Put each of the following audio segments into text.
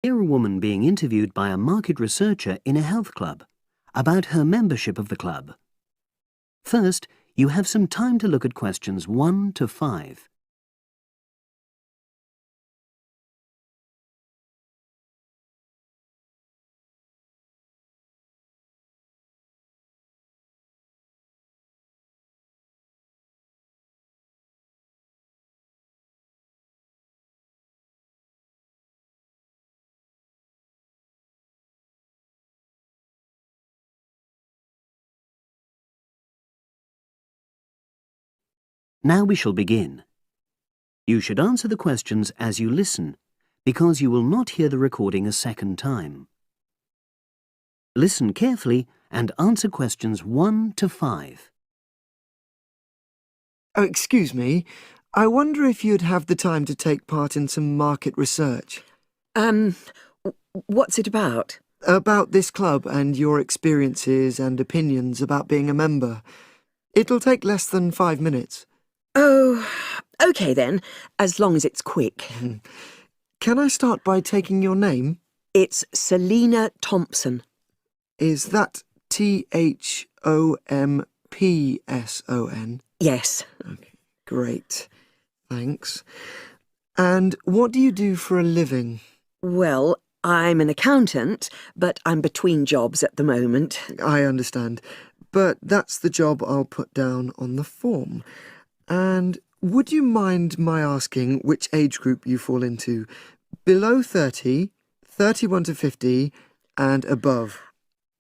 Hear a woman being interviewed by a market researcher in a health club about her membership of the club. First, you have some time to look at questions 1 to 5. Now we shall begin. You should answer the questions as you listen, because you will not hear the recording a second time. Listen carefully and answer questions 1 to 5. Oh, excuse me. I wonder if you'd have the time to take part in some market research. What's it about? About this club and your experiences and opinions about being a member. It'll take less than 5 minutes. Oh, OK then, as long as it's quick. Can I start by taking your name? It's Selina Thompson. Is that Thompson? Yes. Okay, great. Thanks. And what do you do for a living? Well, I'm an accountant, but I'm between jobs at the moment. I understand. But that's the job I'll put down on the form. And would you mind my asking which age group you fall into? Below 30, 31 to 50, and above?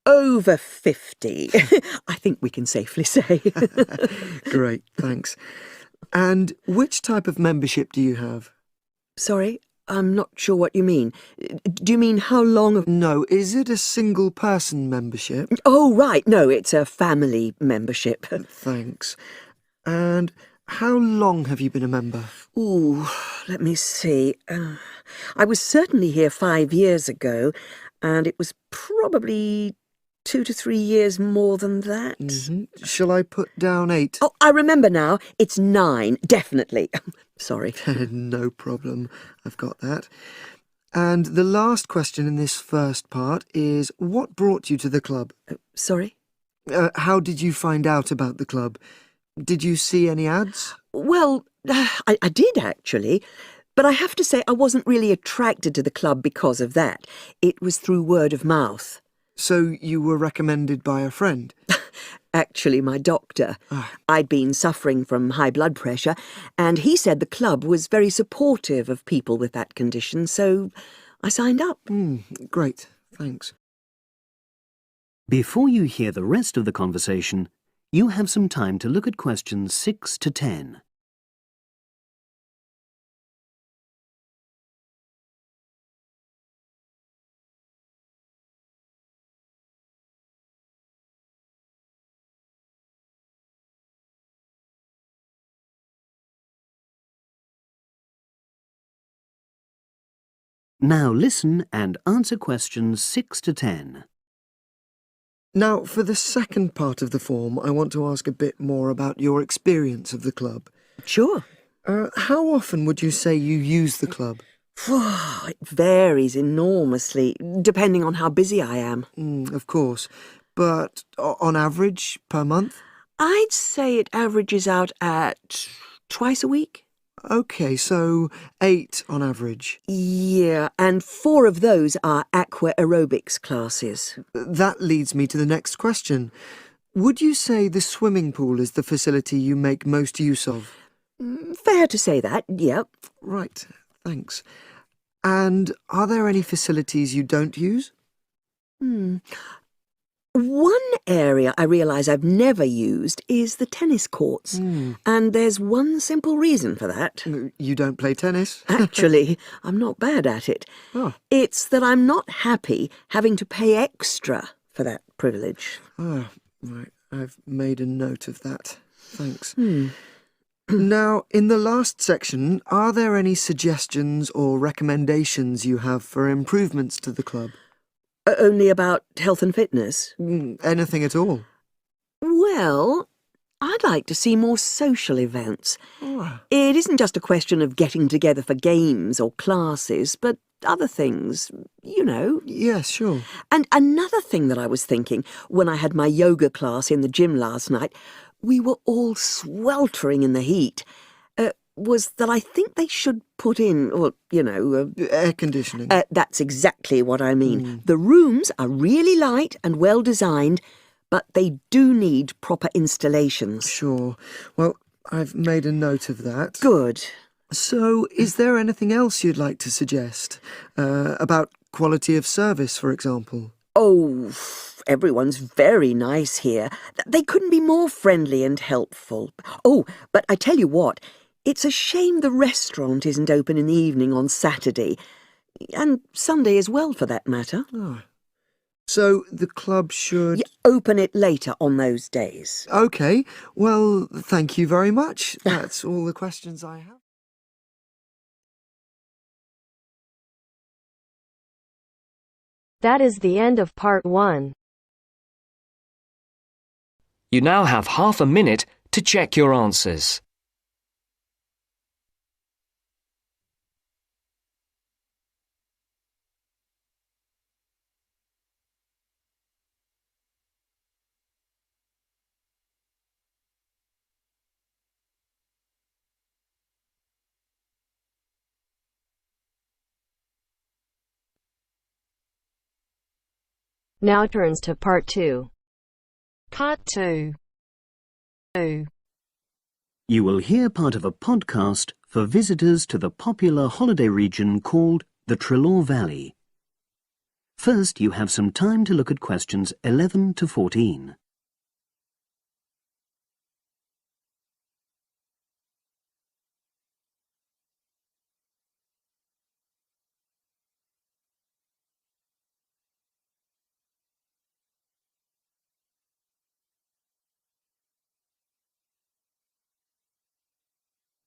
Over 50, I think we can safely say. Great, thanks. And which type of membership do you have? Sorry, I'm not sure what you mean. Do you mean how long? No, is it a single-person membership? Oh, right, no, it's a family membership. Thanks. And how long have you been a member? Ooh, let me see. I was certainly here 5 years ago, and it was probably 2 to 3 years more than that. Shall I put down 8? Oh, I remember now. It's 9, definitely. Sorry. No problem. I've got that. And the last question in this first part is, what brought you to the club? Sorry? How did you find out about the club? Did you see any ads? Well, I did actually, but I have to say I wasn't really attracted to the club because of that. It was through word of mouth. So you were recommended by a friend? Actually, my doctor. I'd been suffering from high blood pressure, and he said the club was very supportive of people with that condition, so I signed up. Great, thanks. Before you hear the rest of the conversation, you have some time to look at questions 6 to 10. Now listen and answer questions 6 to 10. Now, for the second part of the form, I want to ask a bit more about your experience of the club. Sure. How often would you say you use the club? It varies enormously, depending on how busy I am. Of course. But on average, per month? I'd say it averages out at twice a week. OK, so 8 on average. Yeah, and 4 of those are aqua aerobics classes. That leads me to the next question. Would you say the swimming pool is the facility you make most use of? Fair to say that, yep. Right, thanks. And are there any facilities you don't use? One area I realise I've never used is the tennis courts. And there's one simple reason for that. You don't play tennis? Actually, I'm not bad at it. Oh. It's that I'm not happy having to pay extra for that privilege. Oh, right. I've made a note of that. Thanks. Now, in the last section, are there any suggestions or recommendations you have for improvements to the club? Only about health and fitness? Anything at all? Well, I'd like to see more social events. It isn't just a question of getting together for games or classes, but other things, you know. Yes, sure. And another thing that I was thinking when I had my yoga class in the gym last night, we were all sweltering in the heat, was that I think they should put in, well, you know... Air conditioning. That's exactly what I mean. The rooms are really light and well designed, but they do need proper installations. Sure. Well, I've made a note of that. Good. So, is there anything else you'd like to suggest? About quality of service, for example? Oh, everyone's very nice here. They couldn't be more friendly and helpful. Oh, but I tell you what, it's a shame the restaurant isn't open in the evening on Saturday, and Sunday as well, for that matter. Oh. So, the club should... Open it later on those days. OK. Well, thank you very much. That's all the questions I have. That is the end of part 1. You now have half a minute to check your answers. Now turns to part 2. Part 2. You will hear part of a podcast for visitors to the popular holiday region called the Trelaw Valley. First, you have some time to look at questions 11 to 14.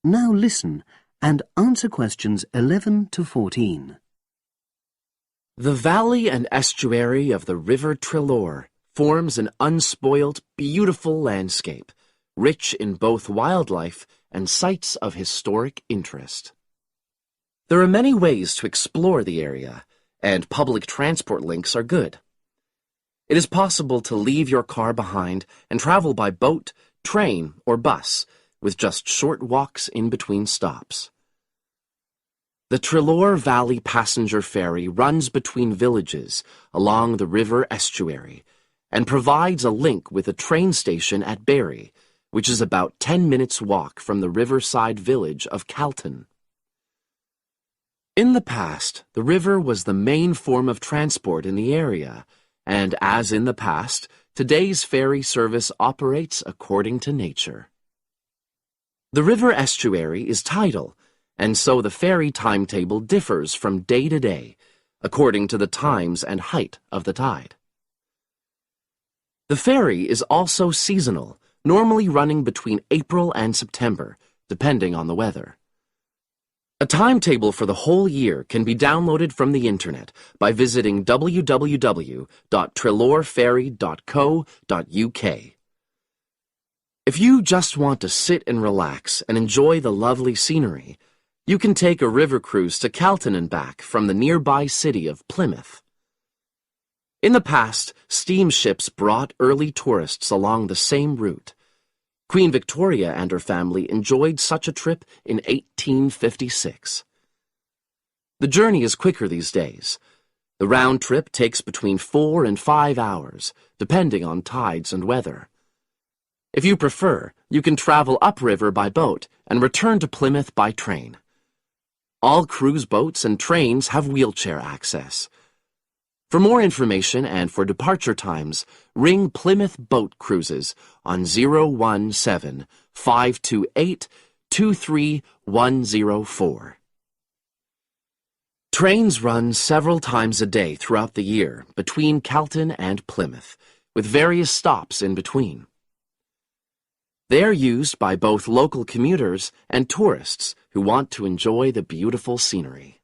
Now listen and answer questions 11 to 14. The valley and estuary of the River Trelaw forms an unspoilt, beautiful landscape, rich in both wildlife and sites of historic interest. There are many ways to explore the area, and public transport links are good. It is possible to leave your car behind and travel by boat, train, or bus, with just short walks in between stops. The Trelaw Valley Passenger Ferry runs between villages along the river estuary and provides a link with a train station at Barry, which is about 10 minutes' walk from the riverside village of Calton. In the past, the river was the main form of transport in the area, and as in the past, today's ferry service operates according to nature. The river estuary is tidal, and so the ferry timetable differs from day to day, according to the times and height of the tide. The ferry is also seasonal, normally running between April and September, depending on the weather. A timetable for the whole year can be downloaded from the internet by visiting www.trelawferry.co.uk. If you just want to sit and relax and enjoy the lovely scenery, you can take a river cruise to Calton and back from the nearby city of Plymouth. In the past, steamships brought early tourists along the same route. Queen Victoria and her family enjoyed such a trip in 1856. The journey is quicker these days. The round trip takes between 4 and 5 hours, depending on tides and weather. If you prefer, you can travel upriver by boat and return to Plymouth by train. All cruise boats and trains have wheelchair access. For more information and for departure times, ring Plymouth Boat Cruises on 017-528-23104. Trains run several times a day throughout the year between Calton and Plymouth, with various stops in between. They are used by both local commuters and tourists who want to enjoy the beautiful scenery.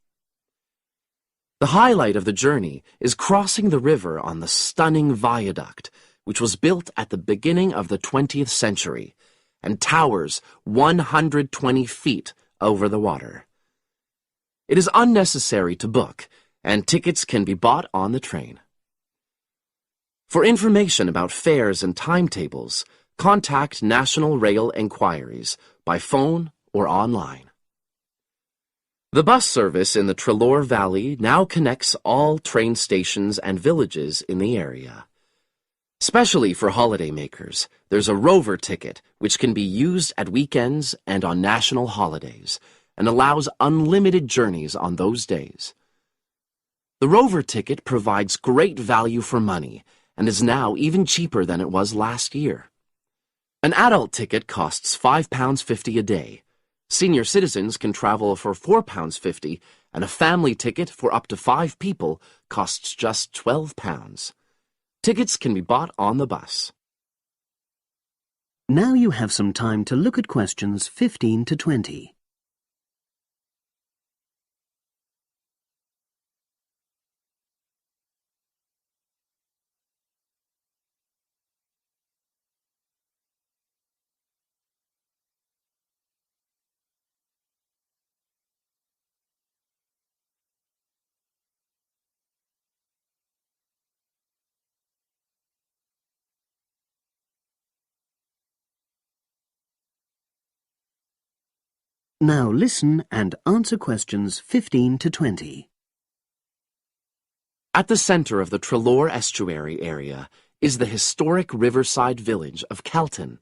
The highlight of the journey is crossing the river on the stunning viaduct, which was built at the beginning of the 20th century and towers 120 feet over the water. It is unnecessary to book, and tickets can be bought on the train. For information about fares and timetables, contact National Rail Enquiries by phone or online. The bus service in the Trelore Valley now connects all train stations and villages in the area. Especially for holidaymakers, there's a Rover ticket which can be used at weekends and on national holidays and allows unlimited journeys on those days. The Rover ticket provides great value for money and is now even cheaper than it was last year. An adult ticket costs £5.50 a day. Senior citizens can travel for £4.50, and a family ticket for up to 5 people costs just £12. Tickets can be bought on the bus. Now you have some time to look at questions 15 to 20. Now listen and answer questions 15 to 20. At the center of the Trelore Estuary area is the historic riverside village of Calton.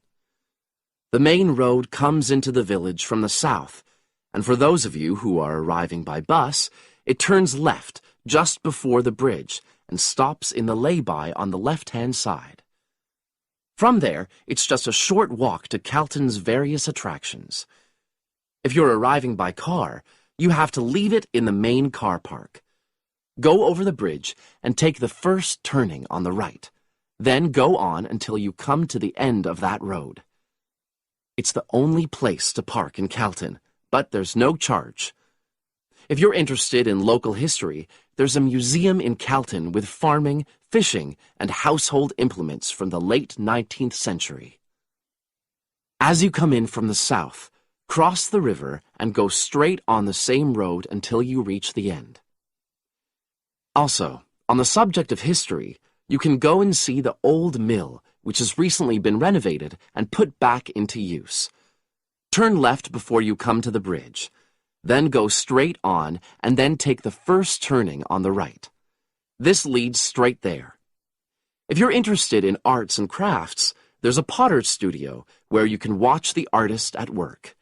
The main road comes into the village from the south, and for those of you who are arriving by bus, it turns left just before the bridge and stops in the lay-by on the left-hand side. From there, it's just a short walk to Calton's various attractions. If you're arriving by car, you have to leave it in the main car park. Go over the bridge and take the first turning on the right. Then go on until you come to the end of that road. It's the only place to park in Calton, but there's no charge. If you're interested in local history, there's a museum in Calton with farming, fishing, and household implements from the late 19th century. As you come in from the south, cross the river and go straight on the same road until you reach the end. Also, on the subject of history, you can go and see the old mill, which has recently been renovated and put back into use. Turn left before you come to the bridge. Then go straight on and then take the first turning on the right. This leads straight there. If you're interested in arts and crafts, there's a potter's studio where you can watch the artist at work.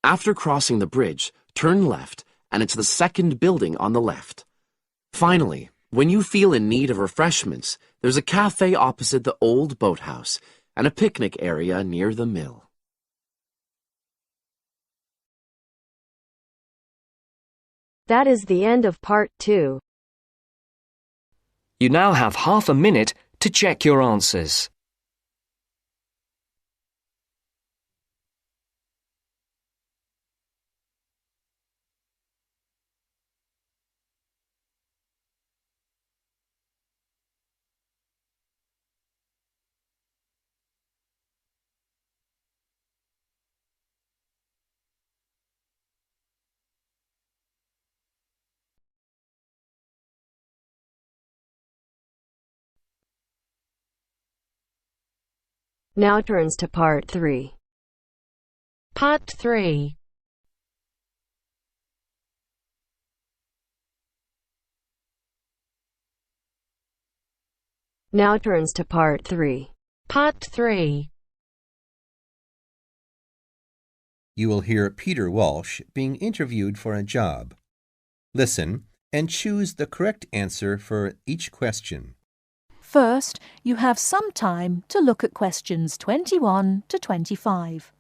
After crossing the bridge, turn left, and it's the second building on the left. Finally, when you feel in need of refreshments, there's a cafe opposite the old boathouse and a picnic area near the mill. That is the end of part 2. You now have half a minute to check your answers. Now turns to part 3. Part 3. Now turns to part 3. Part 3. You will hear Peter Walsh being interviewed for a job. Listen and choose the correct answer for each question. First, you have some time to look at questions 21 to 25.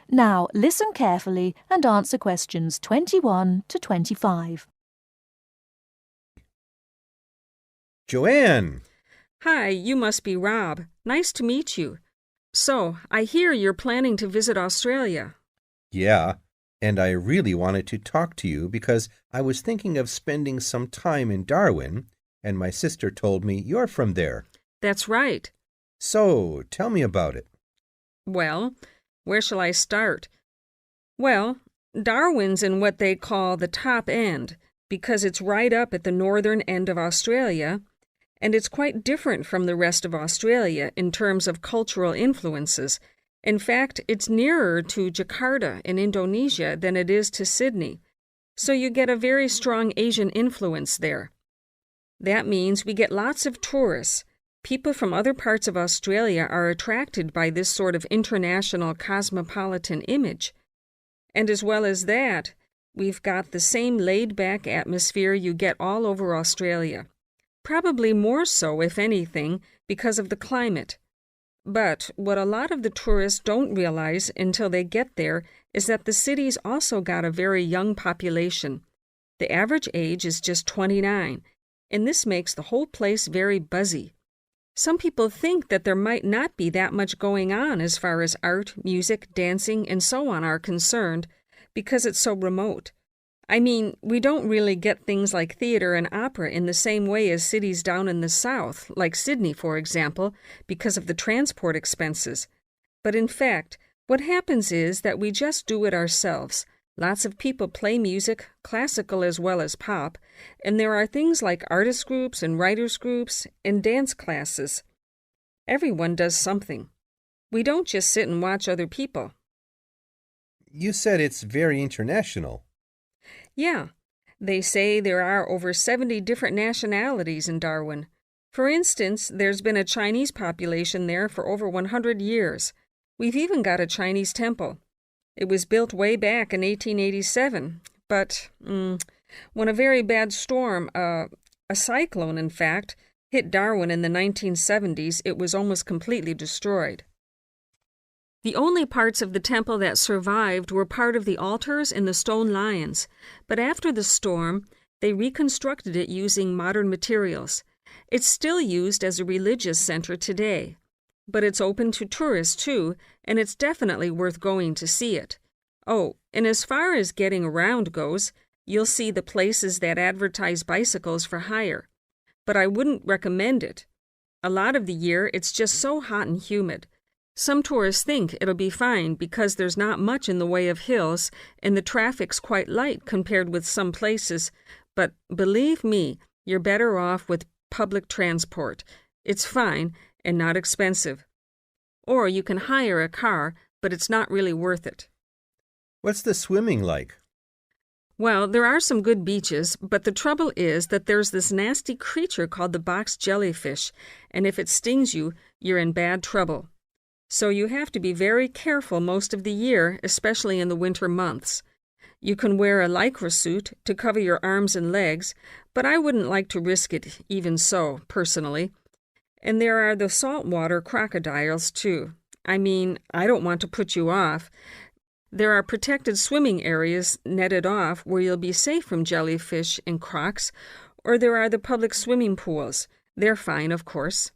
Now, listen carefully and answer questions 21 to 25. Joanne! Hi, you must be Rob. Nice to meet you. So, I hear you're planning to visit Australia. Yeah, and I really wanted to talk to you because I was thinking of spending some time in Darwin, and my sister told me you're from there. That's right. So, tell me about it. Well, where shall I start? Well, Darwin's in what they call the top end, because it's right up at the northern end of Australia, and it's quite different from the rest of Australia in terms of cultural influences. In fact, it's nearer to Jakarta in Indonesia than it is to Sydney, so you get a very strong Asian influence there. That means we get lots of tourists. People from other parts of Australia are attracted by this sort of international cosmopolitan image. And as well as that, we've got the same laid-back atmosphere you get all over Australia. Probably more so, if anything, because of the climate. But what a lot of the tourists don't realize until they get there is that the city's also got a very young population. The average age is just 29, and this makes the whole place very buzzy. Some people think that there might not be that much going on as far as art, music, dancing, and so on are concerned, because it's so remote. I mean, we don't really get things like theater and opera in the same way as cities down in the south, like Sydney, for example, because of the transport expenses. But in fact, what happens is that we just do it ourselves. Lots of people play music, classical as well as pop, and there are things like artist groups and writers groups and dance classes. Everyone does something. We don't just sit and watch other people. You said it's very international. Yeah, they say there are over 70 different nationalities in Darwin. For instance, there's been a Chinese population there for over 100 years. We've even got a Chinese temple. It was built way back in 1887, but when a very bad storm, a cyclone in fact, hit Darwin in the 1970s, it was almost completely destroyed. The only parts of the temple that survived were part of the altars and the stone lions, but after the storm, they reconstructed it using modern materials. It's still used as a religious center today. But it's open to tourists, too, and it's definitely worth going to see it. Oh, and as far as getting around goes, you'll see the places that advertise bicycles for hire. But I wouldn't recommend it. A lot of the year, it's just so hot and humid. Some tourists think it'll be fine because there's not much in the way of hills, and the traffic's quite light compared with some places. But believe me, you're better off with public transport. It's fine and not expensive. Or you can hire a car, but it's not really worth it. What's the swimming like? Well, there are some good beaches, but the trouble is that there's this nasty creature called the box jellyfish, and if it stings you, you're in bad trouble. So you have to be very careful most of the year, especially in the winter months. You can wear a lycra suit to cover your arms and legs, but I wouldn't like to risk it even so, personally. And there are the saltwater crocodiles, too. I mean, I don't want to put you off. There are protected swimming areas netted off where you'll be safe from jellyfish and crocs, or there are the public swimming pools. They're fine, of course.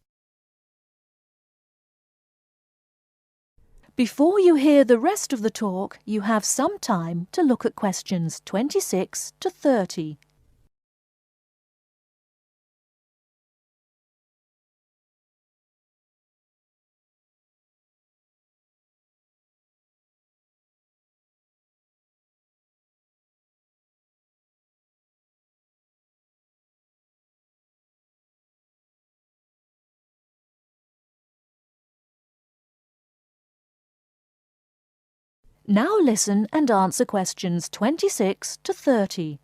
Before you hear the rest of the talk, you have some time to look at questions 26 to 30. Now listen and answer questions 26 to 30.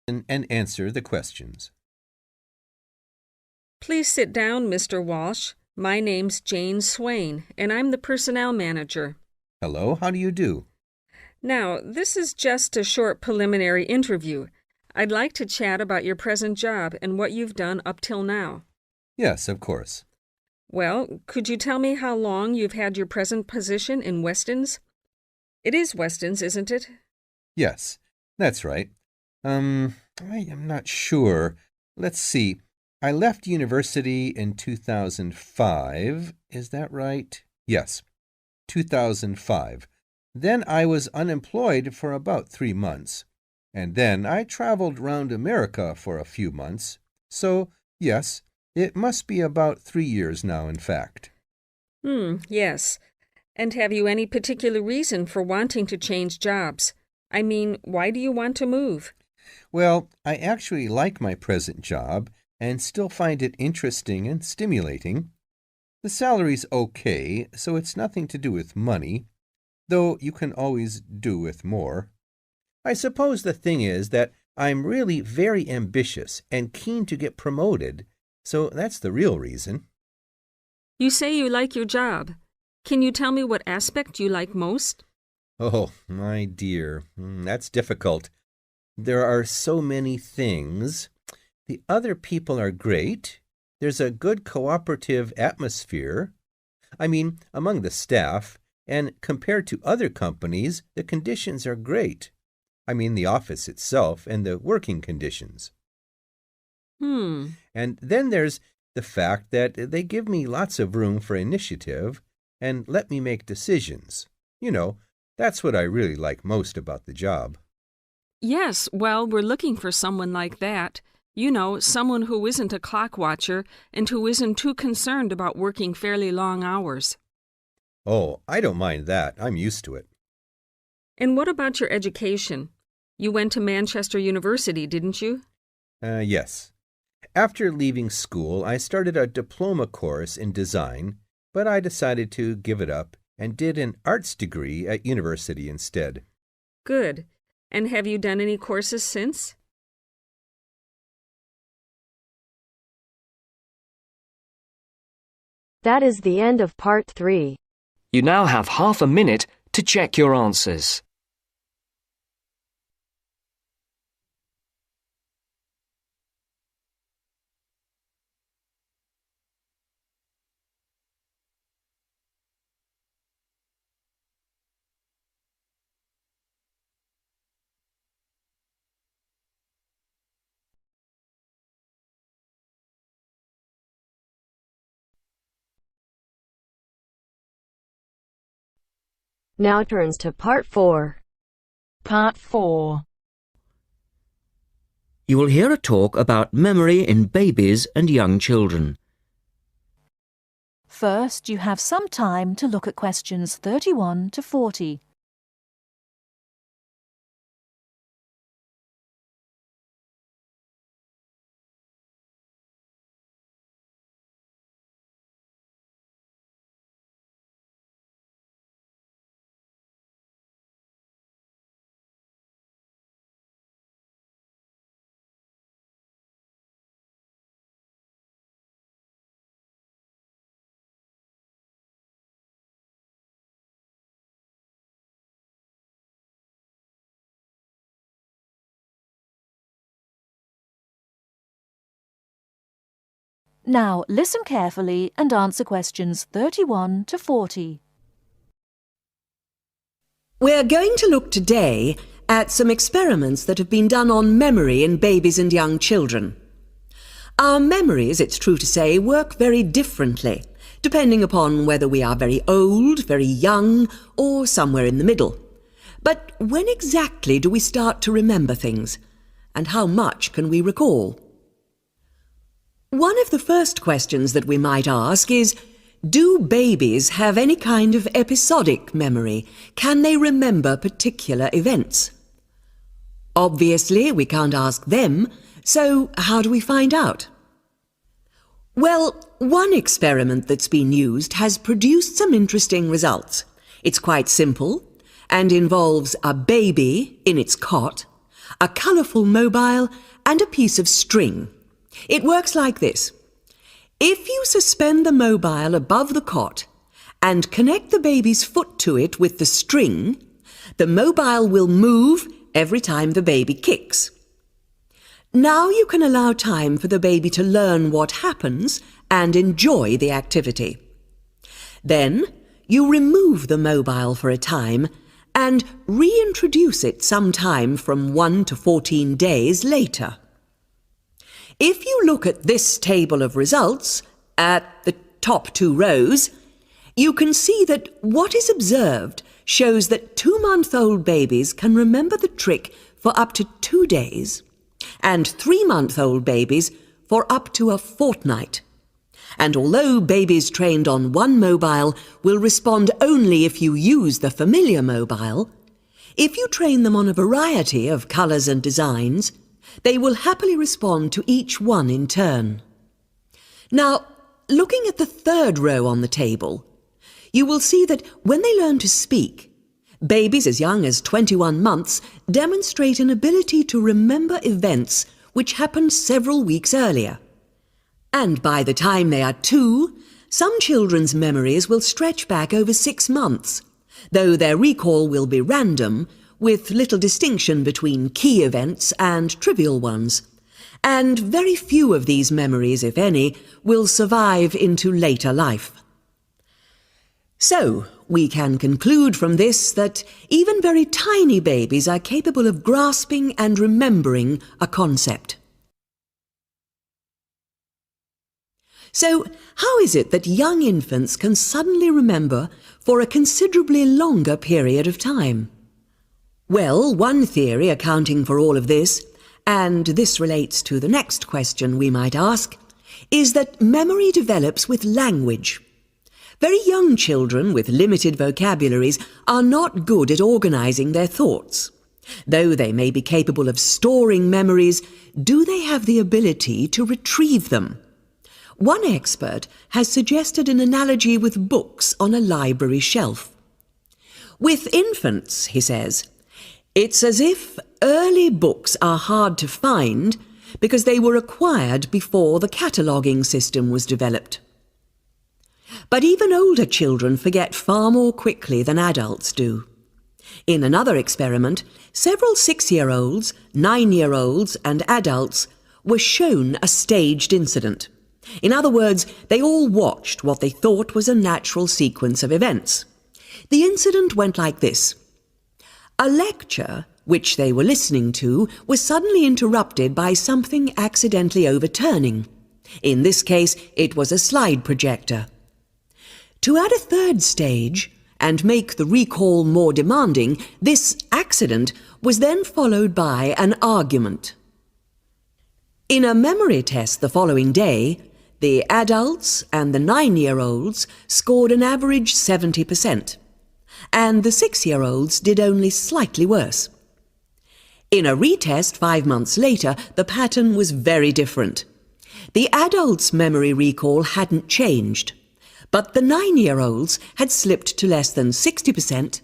And answer the questions. Please sit down, Mr. Walsh. My name's Jane Swain, and I'm the personnel manager. Hello, how do you do? Now, this is just a short preliminary interview. I'd like to chat about your present job and what you've done up till now. Yes, of course. Well, could you tell me how long you've had your present position in Weston's? It is Weston's, isn't it? Yes, that's right. I am not sure. Let's see. I left university in 2005. Is that right? Yes, 2005. Then I was unemployed for about 3 months. And then I traveled round America for a few months. So, yes, it must be about 3 years now, in fact. Yes. And have you any particular reason for wanting to change jobs? I mean, why do you want to move? Well, I actually like my present job and still find it interesting and stimulating. The salary's okay, so it's nothing to do with money, though you can always do with more. I suppose the thing is that I'm really very ambitious and keen to get promoted, so that's the real reason. You say you like your job. Can you tell me what aspect you like most? Oh, my dear, that's difficult. There are so many things. The other people are great. There's a good cooperative atmosphere. I mean, among the staff, and compared to other companies, the conditions are great. I mean, the office itself and the working conditions. And then there's the fact that they give me lots of room for initiative and let me make decisions. You know, that's what I really like most about the job. Yes, well, we're looking for someone like that. You know, someone who isn't a clock watcher and who isn't too concerned about working fairly long hours. Oh, I don't mind that. I'm used to it. And what about your education? You went to Manchester University, didn't you? Yes. After leaving school, I started a diploma course in design, but I decided to give it up and did an arts degree at university instead. Good. And have you done any courses since? That is the end of part 3. You now have half a minute to check your answers. Now turns to part 4. Part 4. You will hear a talk about memory in babies and young children. First, you have some time to look at questions 31 to 40. Now listen carefully and answer questions 31 to 40. We're going to look today at some experiments that have been done on memory in babies and young children. Our memories, it's true to say, work very differently, depending upon whether we are very old, very young, or somewhere in the middle. But when exactly do we start to remember things? And how much can we recall? One of the first questions that we might ask is, do babies have any kind of episodic memory? Can they remember particular events? Obviously, we can't ask them, so how do we find out? Well, one experiment that's been used has produced some interesting results. It's quite simple and involves a baby in its cot, a colourful mobile, and a piece of string. It works like this. If you suspend the mobile above the cot and connect the baby's foot to it with the string, the mobile will move every time the baby kicks. Now you can allow time for the baby to learn what happens and enjoy the activity. Then you remove the mobile for a time and reintroduce it sometime from 1 to 14 days later. If you look at this table of results, at the top 2 rows, you can see that what is observed shows that 2-month-old babies can remember the trick for up to 2 days, and 3-month-old babies for up to a fortnight. And although babies trained on one mobile will respond only if you use the familiar mobile, if you train them on a variety of colours and designs, they will happily respond to each one in turn. Now, looking at the 3rd row on the table, you will see that when they learn to speak, babies as young as 21 months demonstrate an ability to remember events which happened several weeks earlier. And by the time they are 2, some children's memories will stretch back over 6 months, though their recall will be random, with little distinction between key events and trivial ones. And very few of these memories, if any, will survive into later life. So, we can conclude from this that even very tiny babies are capable of grasping and remembering a concept. So, how is it that young infants can suddenly remember for a considerably longer period of time? Well, one theory accounting for all of this, and this relates to the next question we might ask, is that memory develops with language. Very young children with limited vocabularies are not good at organising their thoughts. Though they may be capable of storing memories, do they have the ability to retrieve them? One expert has suggested an analogy with books on a library shelf. With infants, he says, it's as if early books are hard to find because they were acquired before the cataloguing system was developed. But even older children forget far more quickly than adults do. In another experiment, several 6-year-olds, 9-year-olds, and adults were shown a staged incident. In other words, they all watched what they thought was a natural sequence of events. The incident went like this. A lecture, which they were listening to, was suddenly interrupted by something accidentally overturning. In this case, it was a slide projector. To add a 3rd stage, and make the recall more demanding, this accident was then followed by an argument. In a memory test the following day, the adults and the 9-year-olds scored an average 70%, and the 6-year-olds did only slightly worse. In a retest 5 months later, the pattern was very different. The adults' memory recall hadn't changed, but the 9-year-olds had slipped to less than 60%,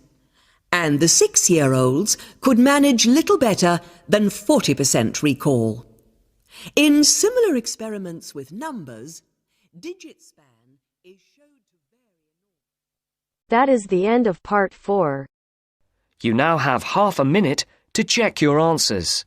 and the 6-year-olds could manage little better than 40% recall. In similar experiments with numbers, digit span is shown to vary. That is the end of part 4. You now have half a minute to check your answers.